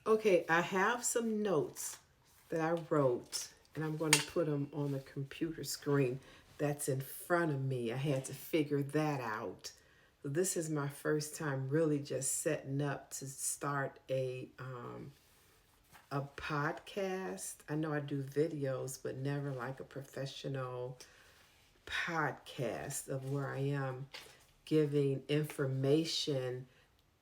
Okay, I have some notes that I wrote, and I'm going to put them on the computer screen that's in front of me. I had to figure that out. So this is my first time really just setting up to start a podcast. I know I do videos, but never like a professional podcast of where I am giving information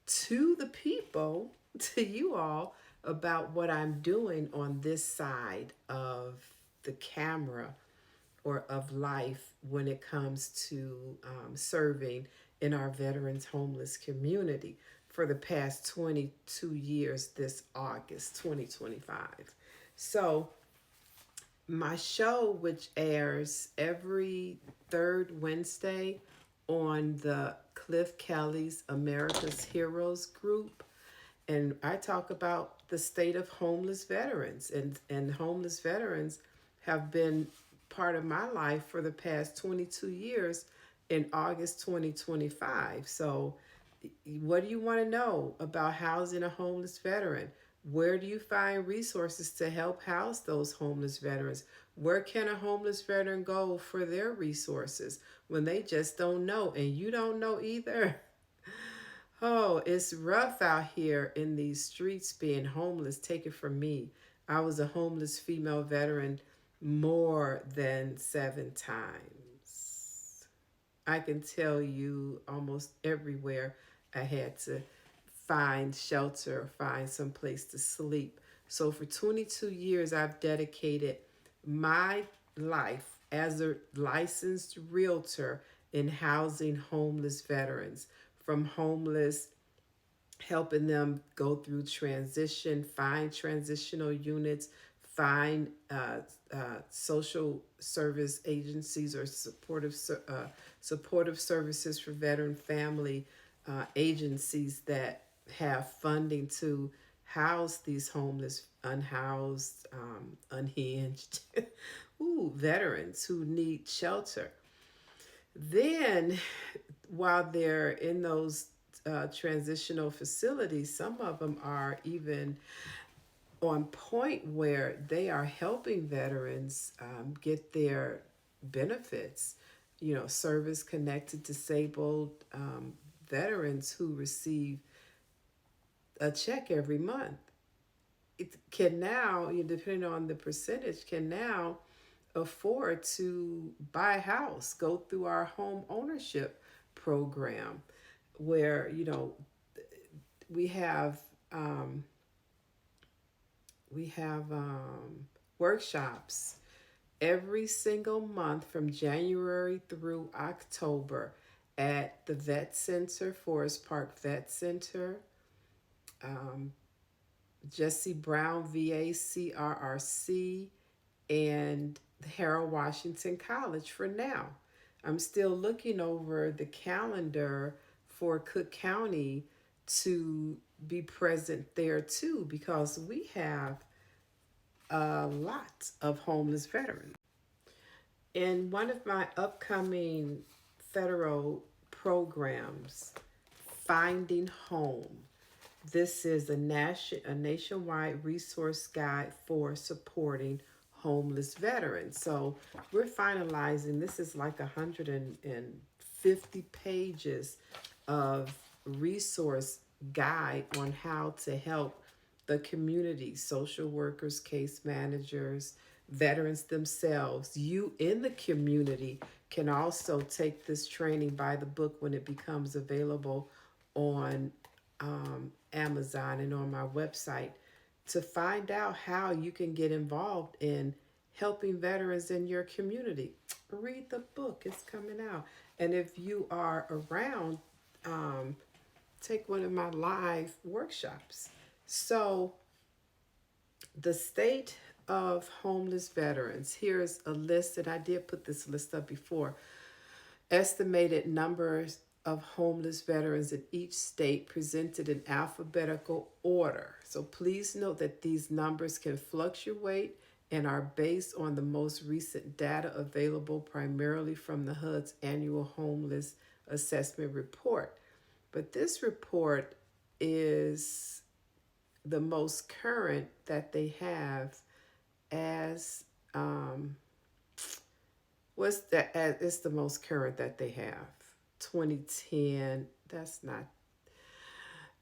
to the people, to you all, about what I'm doing on this side of the camera or of life when it comes to serving in our veterans homeless community for the past 22 years this August 2025. So, my show, which airs every third Wednesday on the Cliff Kelly's America's Heroes group, and I talk about the state of homeless veterans, and homeless veterans have been part of my life for the past 22 years in August 2025. So what do you want to know about housing a homeless veteran? Where do you find resources to help house those homeless veterans? Where can a homeless veteran go for their resources when they just don't know and you don't know either? Oh, it's rough out here in these streets being homeless. Take it from me. I was a homeless female veteran more than 7 times. I can tell you almost everywhere I had to find shelter, find some place to sleep. So for 22 years, I've dedicated my life as a licensed realtor in housing homeless veterans, from homeless, helping them go through transition, find transitional units, find social service agencies or supportive services for veteran family agencies that have funding to house these homeless, unhoused, unhinged veterans who need shelter. Then, while they're in those transitional facilities, some of them are even on point where they are helping veterans get their benefits. You know, service connected disabled veterans who receive a check every month. It can now, depending on the percentage, can now afford to buy a house, go through our home ownership program, where we have um, we have workshops every single month from January through October at the Vet Center, Forest Park Vet Center, um, Jesse Brown VA CRRC, and Harold Washington College for now. I'm still looking over the calendar for Cook County to be present there too, because we have a lot of homeless veterans. In one of my upcoming federal programs, Finding Home, this is a nationwide resource guide for supporting homeless veterans. So we're finalizing, this is like 150 pages of resource guide on how to help the community, social workers, case managers, veterans themselves. You in the community can also take this training by the book when it becomes available on Amazon and on my website, to find out how you can get involved in helping veterans in your community. Read the book, it's coming out. And if you are around, take one of my live workshops. So, the state of homeless veterans, here's a list, and I did put this list up before. Estimated numbers of homeless veterans in each state presented in alphabetical order. So please note that these numbers can fluctuate and are based on the most recent data available primarily from the HUD's annual homeless assessment report. But this report is the most current that they have as what's that? It's the most current that they have. 2010. That's not.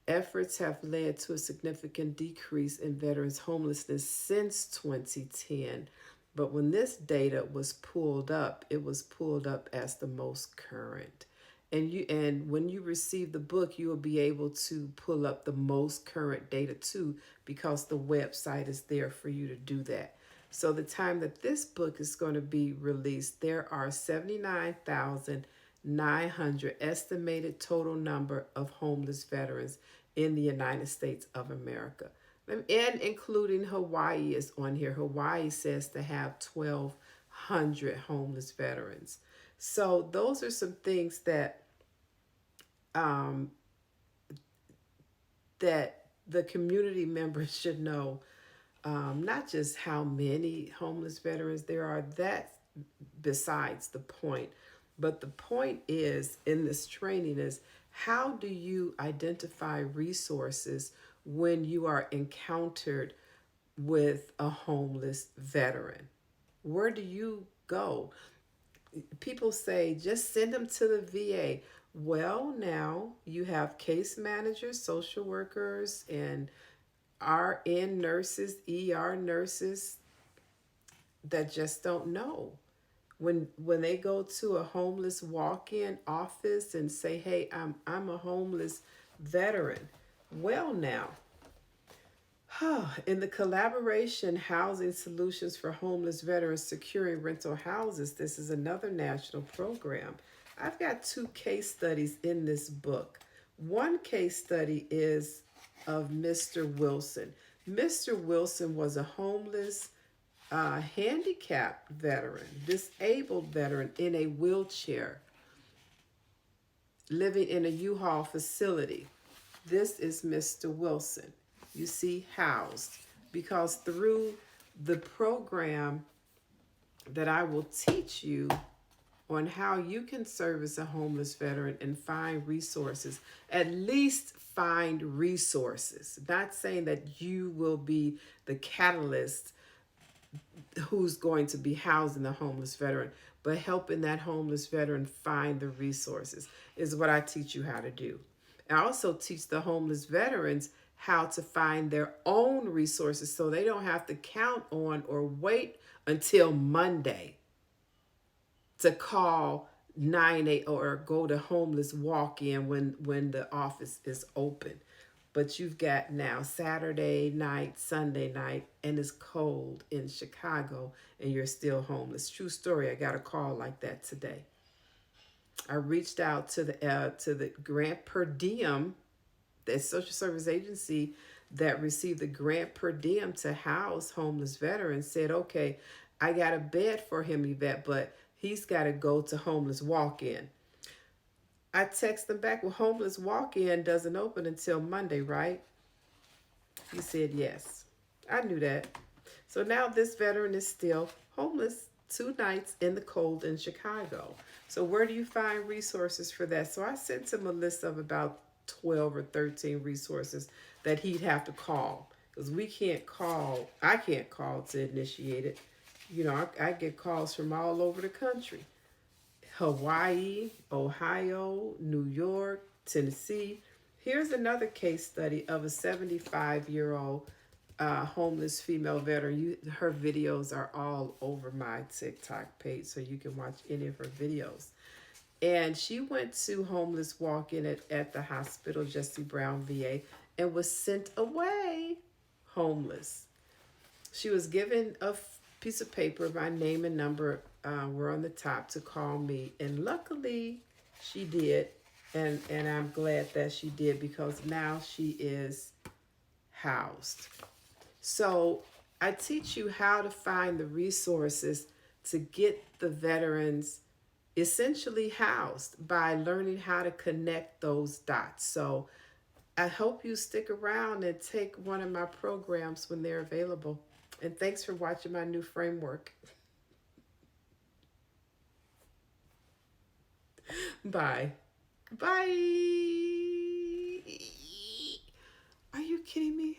Efforts have led to a significant decrease in veterans' homelessness since 2010. But when this data was pulled up, it was pulled up as the most current. And when you receive the book, you will be able to pull up the most current data too, because the website is there for you to do that. So the time that this book is going to be released, there are 79,900 estimated total number of homeless veterans in the United States of America. And including Hawaii is on here. Hawaii says to have 1,200 homeless veterans. So those are some things that um, that the community members should know. Not just how many homeless veterans there are, that's besides the point. But the point is in this training is, how do you identify resources when you are encountered with a homeless veteran? Where do you go? People say just send them to the VA. Well, now you have case managers, social workers, and RN nurses, ER nurses that just don't know. When they go to a homeless walk-in office and say, "Hey, I'm a homeless veteran." Well, now, in the collaboration Housing Solutions for Homeless Veterans Securing Rental Houses, this is another national program. I've got 2 case studies in this book. One case study is of Mr. Wilson. Mr. Wilson was a homeless, handicapped veteran, disabled veteran in a wheelchair, living in a U-Haul facility. This is Mr. Wilson. You see, housed. Because through the program that I will teach you on how you can service a homeless veteran and find resources, at least find resources. Not saying that you will be the catalyst who's going to be housing the homeless veteran, but helping that homeless veteran find the resources is what I teach you how to do. I also teach the homeless veterans how to find their own resources so they don't have to count on or wait until Monday to call 9-8 or go to homeless walk-in when the office is open. But you've got now Saturday night, Sunday night, and it's cold in Chicago, and you're still homeless. True story. I got a call like that today. I reached out to the grant per diem, the social service agency that received the grant per diem to house homeless veterans. Said, okay, I got a bed for him, Yvette, but he's got to go to homeless walk-in. I text them back, well, homeless walk-in doesn't open until Monday, right? He said yes. I knew that. So now this veteran is still homeless 2 nights in the cold in Chicago. So where do you find resources for that? So I sent him a list of about 12 or 13 resources that he'd have to call. Because I can't call to initiate it. You know, I get calls from all over the country. Hawaii, Ohio, New York, Tennessee. Here's another case study of a 75-year-old homeless female veteran. Her videos are all over my TikTok page, so you can watch any of her videos. And she went to homeless walk-in at the hospital, Jesse Brown VA, and was sent away homeless. She was given a piece of paper, my name and number were on the top to call me. And luckily she did. And I'm glad that she did, because now she is housed. So I teach you how to find the resources to get the veterans essentially housed by learning how to connect those dots. So I hope you stick around and take one of my programs when they're available. And thanks for watching my new framework. Bye. Bye. Are you kidding me?